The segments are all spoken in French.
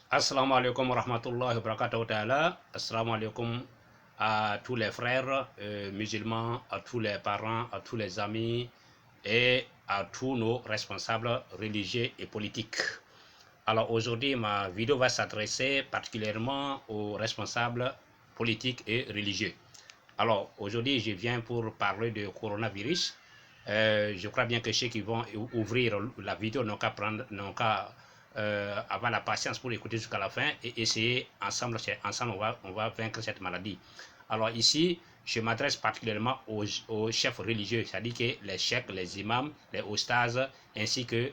Assalamu alaikum wa rahmatullahi wa barakatuh ta'ala. Assalamu alaikum à tous les frères musulmans, à tous les parents, à tous les amis et à tous nos responsables religieux et politiques. Alors aujourd'hui, ma vidéo va s'adresser particulièrement aux responsables politiques et religieux. Alors aujourd'hui, je viens pour parler de coronavirus. Je crois bien que ceux qui vont ouvrir la vidéo n'ont qu'à avoir la patience pour écouter jusqu'à la fin et essayer ensemble on va vaincre cette maladie. Alors ici, je m'adresse particulièrement aux chefs religieux, c'est-à-dire que les cheikhs, les imams, les oustas, ainsi que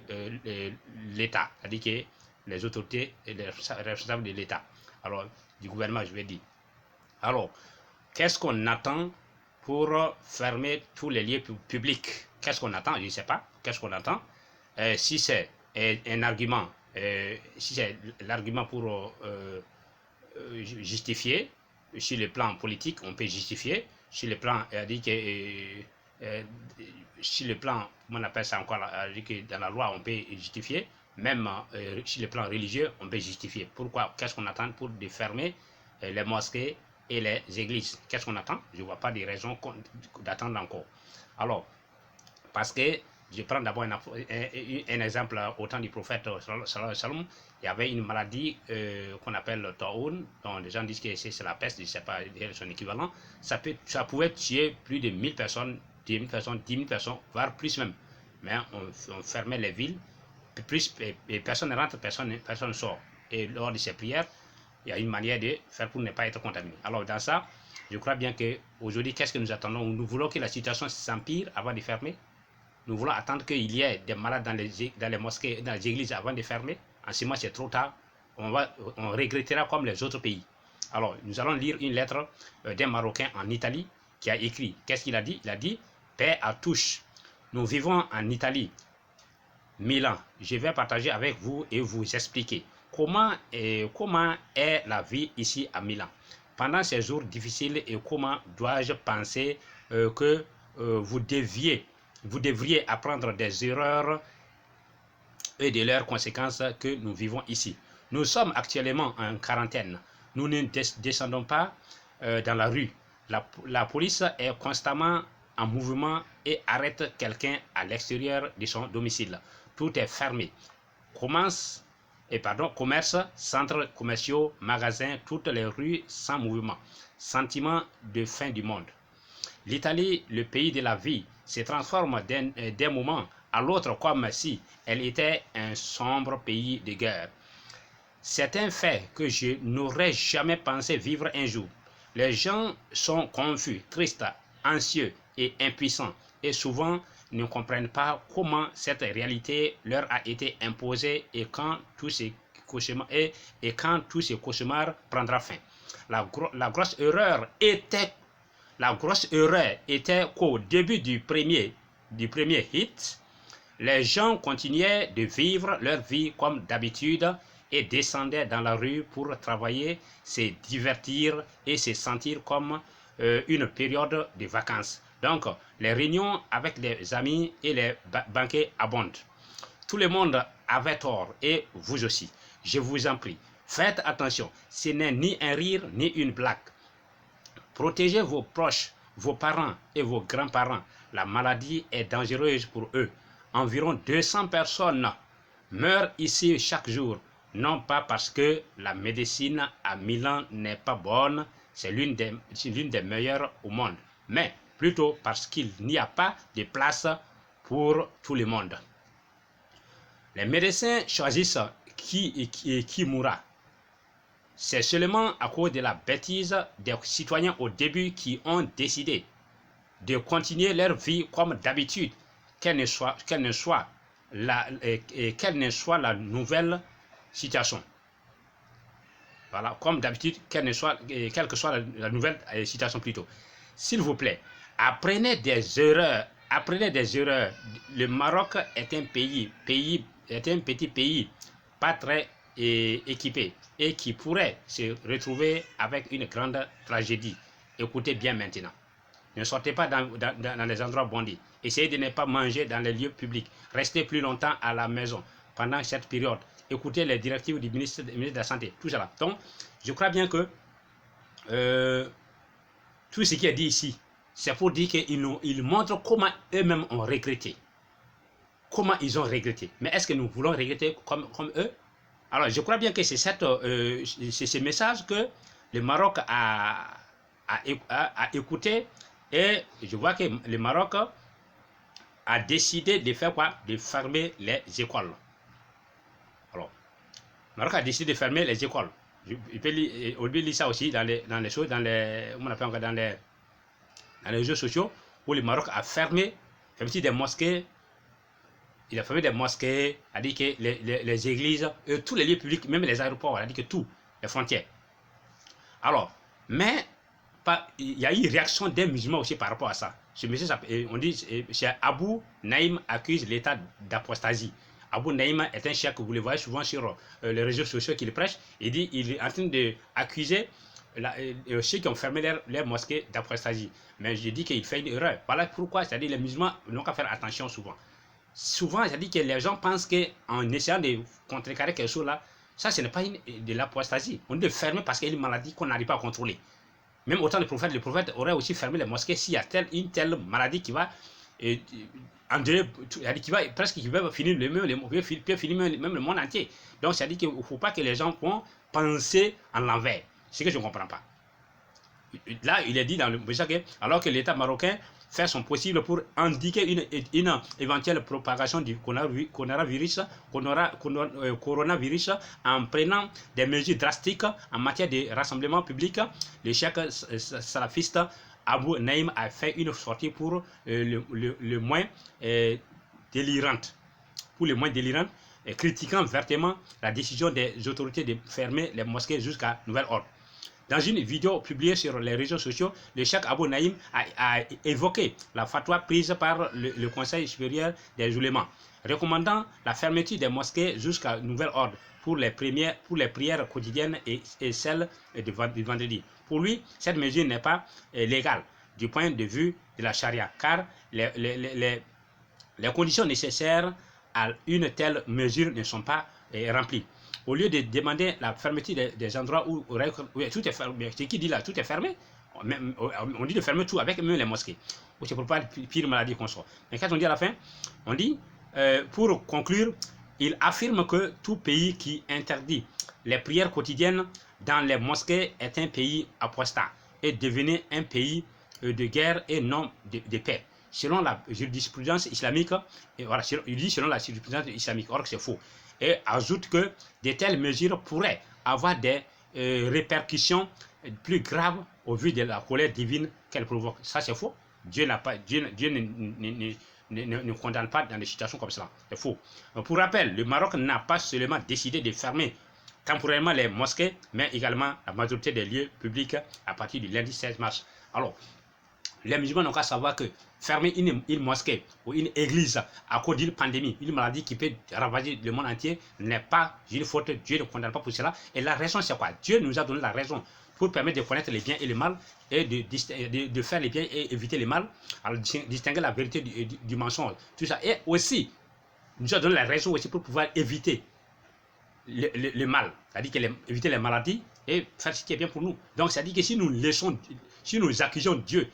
l'État, c'est-à-dire que les autorités et les responsables de l'État. Alors, du gouvernement, je vais dire. Alors, qu'est-ce qu'on attend pour fermer tous les lieux publics? Qu'est-ce qu'on attend? Je ne sais pas. Qu'est-ce qu'on attend? Si c'est un argument, si c'est l'argument pour justifier, sur le plan politique, on peut justifier. Sur le plan, sur le plan, comment on appelle ça encore, dans la loi, on peut justifier. Même sur le plan religieux, on peut justifier. Pourquoi? Qu'est-ce qu'on attend pour fermer les mosquées et les églises? Qu'est-ce qu'on attend? Je ne vois pas de raison d'attendre encore. Alors, parce que je prends d'abord un exemple au temps du prophète Salom. Il y avait une maladie qu'on appelle le Taoun, dont les gens disent que c'est la peste, je ne sais pas son équivalent. Ça pouvait tuer plus de 1000 personnes, 10 000 personnes, 10 000 personnes, voire plus même. Mais on fermait les villes, et personne ne rentre, personne ne sort. Et lors de ces prières, il y a une manière de faire pour ne pas être contaminé. Alors dans ça, je crois bien qu'aujourd'hui, qu'est-ce que nous attendons? Nous voulons que la situation s'empire avant de fermer. Nous voulons attendre qu'il y ait des malades dans les mosquées, dans les églises avant de fermer. En ce moment, c'est trop tard. On regrettera comme les autres pays. Alors, nous allons lire une lettre d'un Marocain en Italie qui a écrit. Qu'est-ce qu'il a dit? Il a dit « Paix à tous. Nous vivons en Italie, Milan. Je vais partager avec vous et vous expliquer comment est la vie ici à Milan. Pendant ces jours difficiles et comment dois-je penser que vous devriez apprendre des erreurs et de leurs conséquences que nous vivons ici. Nous sommes actuellement en quarantaine. Nous ne descendons pas dans la rue. La police est constamment en mouvement et arrête quelqu'un à l'extérieur de son domicile. Tout est fermé. Commerce, centres commerciaux, magasins, toutes les rues sans mouvement. Sentiment de fin du monde. L'Italie, le pays de la vie, se transforme d'un moment à l'autre comme si elle était un sombre pays de guerre. C'est un fait que je n'aurais jamais pensé vivre un jour. Les gens sont confus, tristes, anxieux et impuissants et souvent ne comprennent pas comment cette réalité leur a été imposée et quand tous ces cauchemars prendra fin. La grosse erreur était qu'au début du premier hit, les gens continuaient de vivre leur vie comme d'habitude et descendaient dans la rue pour travailler, se divertir et se sentir comme une période de vacances. Donc, les réunions avec les amis et les banquets abondent. Tout le monde avait tort et vous aussi. Je vous en prie, faites attention, ce n'est ni un rire ni une blague. Protégez vos proches, vos parents et vos grands-parents. La maladie est dangereuse pour eux. Environ 200 personnes meurent ici chaque jour. Non pas parce que la médecine à Milan n'est pas bonne, c'est l'une des meilleures au monde, mais plutôt parce qu'il n'y a pas de place pour tout le monde. Les médecins choisissent qui mourra. C'est seulement à cause de la bêtise des citoyens au début qui ont décidé de continuer leur vie comme d'habitude, quelle ne soit la nouvelle situation. Voilà, comme d'habitude, quelle que soit la nouvelle situation plutôt. S'il vous plaît, apprenez des erreurs. Le Maroc est un petit pays pas très équipé et qui pourrait se retrouver avec une grande tragédie. Écoutez bien maintenant. Ne sortez pas dans les endroits bondés. Essayez de ne pas manger dans les lieux publics. Restez plus longtemps à la maison pendant cette période. écouter les directives du ministre de la Santé. Tout cela. Donc, je crois bien que tout ce qui est dit ici, c'est pour dire qu'ils montrent comment eux-mêmes ont regretté. Comment ils ont regretté. Mais est-ce que nous voulons regretter comme eux? Alors, je crois bien que c'est ce message que le Maroc a écouté. Et je vois que le Maroc a décidé de faire quoi? De fermer les écoles. Alors, le Maroc a décidé de fermer les écoles. On peut lire ça aussi dans les choses, dans les réseaux sociaux, où le Maroc a fermé des mosquées. Il a fermé des mosquées, a dit que les églises, tous les lieux publics, même les aéroports, a dit que tout, les frontières. Alors, mais il y a eu une réaction des musulmans aussi par rapport à ça. Ce monsieur, on dit, c'est Abou Naïm accuse l'État d'apostasie. Abou Naïm est un cheikh que vous le voyez souvent sur les réseaux sociaux qu'il prêche. Il est en train d'accuser ceux qui ont fermé leurs mosquées d'apostasie. Mais je dis qu'il fait une erreur. Voilà pourquoi, c'est-à-dire les musulmans n'ont qu'à faire attention souvent. Souvent, c'est-à-dire que les gens pensent qu'en essayant de contrecarrer quelque chose là, ça, ce n'est pas de l'apostasie. On doit fermer parce qu'il y a une maladie qu'on n'arrive pas à contrôler. Même autant le prophète aurait aussi fermé les mosquées s'il y a une telle maladie qui va qui va finir même le monde entier. Donc, c'est-à-dire qu'il ne faut pas que les gens vont penser en l'envers. C'est ce que je ne comprends pas. Là, il est dit dans le message alors que l'État marocain fait son possible pour indiquer une éventuelle propagation du coronavirus en prenant des mesures drastiques en matière de rassemblement public, le cheikh salafiste Abou Naïm a fait une sortie pour le moins délirante. Critiquant vertement la décision des autorités de fermer les mosquées jusqu'à nouvel ordre. Dans une vidéo publiée sur les réseaux sociaux, le cheikh Abou Naïm a évoqué la fatwa prise par le Conseil supérieur des oulémas, recommandant la fermeture des mosquées jusqu'à nouvel ordre pour les prières quotidiennes et celles du vendredi. Pour lui, cette mesure n'est pas légale du point de vue de la charia, car les conditions nécessaires à une telle mesure ne sont pas remplies. Au lieu de demander la fermeture des endroits où tout est fermé, c'est qui dit là, tout est fermé, on dit de fermer tout, avec même les mosquées. C'est pour pas pire maladie qu'on soit. Mais quand on dit à la fin, on dit, pour conclure, il affirme que tout pays qui interdit les prières quotidiennes dans les mosquées est un pays apostat et devenait un pays de guerre et non de paix. Selon la jurisprudence islamique, et voilà, il dit selon la jurisprudence islamique, or que c'est faux. Et ajoute que de telles mesures pourraient avoir des répercussions plus graves au vu de la colère divine qu'elles provoquent. Ça, c'est faux. Dieu ne condamne pas dans des situations comme cela. C'est faux. Pour rappel, le Maroc n'a pas seulement décidé de fermer temporairement les mosquées, mais également la majorité des lieux publics à partir du lundi 16 mars. Alors, les musulmans n'ont qu'à savoir que fermer une mosquée ou une église à cause d'une pandémie, une maladie qui peut ravager le monde entier, n'est pas une faute. Dieu ne condamne pas pour cela. Et la raison, c'est quoi? Dieu nous a donné la raison pour permettre de connaître les biens et le mal et de faire les biens et éviter le mal, alors distinguer la vérité du mensonge, tout ça. Et aussi, il nous a donné la raison aussi pour pouvoir éviter le mal, c'est-à-dire éviter les maladies et faire ce qui est bien pour nous. Donc, c'est-à-dire que si nous accusons Dieu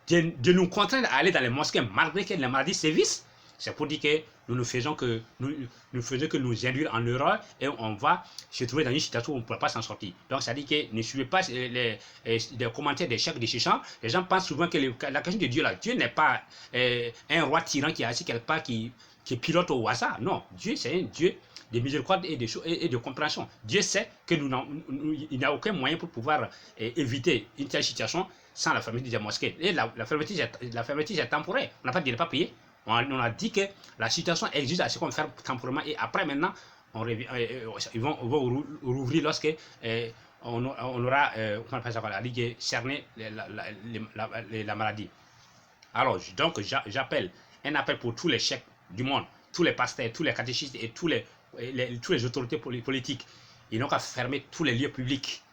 de nous contraindre à aller dans les mosquées malgré que les maladies sévissent, c'est pour dire que nous faisons que nous induire en erreur et on va se trouver dans une situation où on ne pourra pas s'en sortir. Donc, ça dit que ne suivez pas les commentaires des chefs de Chichans. Les gens pensent souvent que la question de Dieu là, Dieu n'est pas un roi tyran qui est assis quelque part qui pilote au hasard. Non, Dieu c'est un Dieu de miséricorde et de compréhension. Dieu sait que il n'y a aucun moyen pour pouvoir éviter une telle situation sans la fermeture des mosquées. Et la fermeture c'est temporaire. On n'a pas dit de ne pas payer. On a dit que la situation existe à ce qu'on ferme temporairement et après maintenant, ils vont rouvrir lorsque on aura cerné la maladie. Alors, donc, j'appelle un appel pour tous les chefs du monde, tous les pasteurs, tous les catéchistes et tous les autorités politiques. Ils n'ont qu'à fermer tous les lieux publics.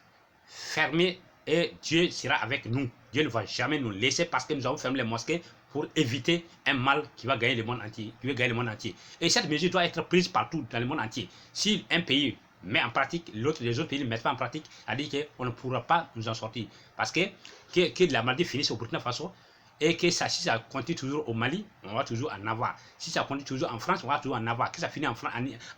Fermer et Dieu sera avec nous. Dieu ne va jamais nous laisser parce que nous avons fermé les mosquées pour éviter un mal qui va gagner le monde entier, Et cette mesure doit être prise partout dans le monde entier. Si un pays met en pratique, les autres pays ne mettent pas en pratique, à dire qu'on ne pourra pas nous en sortir. Parce que la maladie finisse au Burkina Faso, et que ça, si ça continue toujours au Mali, on va toujours en avoir. Si ça continue toujours en France, on va toujours en avoir. Que ça finisse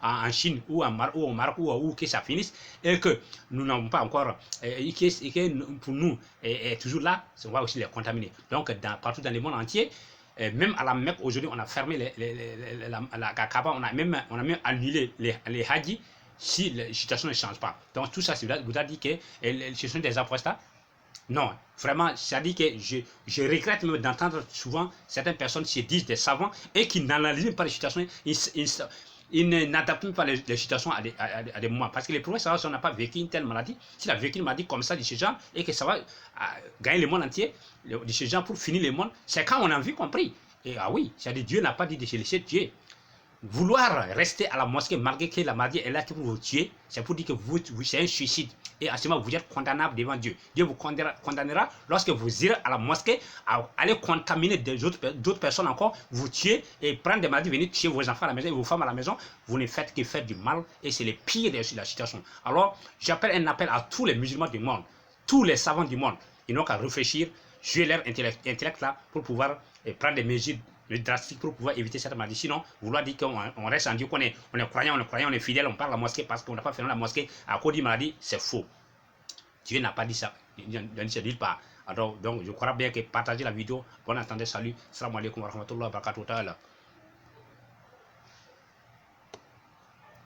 en Chine ou au Maroc ou que ça finisse, et que nous n'avons pas encore, et que pour nous est toujours là, on va aussi les contaminer. Donc partout dans le monde entier, même à la Mecque aujourd'hui, on a fermé la Kaaba, on a même annulé les hadjis si la situation ne change pas. Donc tout ça, c'est vous a dit que ce sont des apostats. Non, vraiment, ça dit que je regrette même d'entendre souvent certaines personnes se disent des savants et qui n'analysent pas les situations, ils n'adaptent pas les situations à des moments. Parce que les premiers savants, si on n'a pas vécu une telle maladie, s'il a vécu une maladie comme ça de ces gens et que ça va gagner le monde entier, de ces gens pour finir le monde, c'est quand on a vu compris. Et ah oui, c'est-à-dire Dieu n'a pas dit de se laisser tuer. Vouloir rester à la mosquée malgré que la maladie est là pour vous tuer, c'est pour dire que c'est un suicide. Et à ce moment, vous êtes condamnable devant Dieu. Dieu vous condamnera lorsque vous irez à la mosquée, à aller contaminer d'autres personnes encore, vous tuer et prendre des maladies, venir tuer vos enfants à la maison et vos femmes à la maison. Vous ne faites que faire du mal et c'est le pire de la situation. Alors, j'appelle un appel à tous les musulmans du monde, tous les savants du monde. Ils n'ont qu'à réfléchir, jouer leur intellect là pour pouvoir prendre des mesures drastiques pour pouvoir éviter cette maladie. Sinon, vouloir dire qu'on reste en Dieu, qu'on est croyant, on est fidèle, on parle à la mosquée parce qu'on n'a pas fait la mosquée à cause d'une maladie, c'est faux. Dieu n'a pas dit ça, il ne dit pas. Alors, donc, je crois bien que partager la vidéo, bon entendez, salut, salam alaikum wa rahmatullahi wa barakatuh.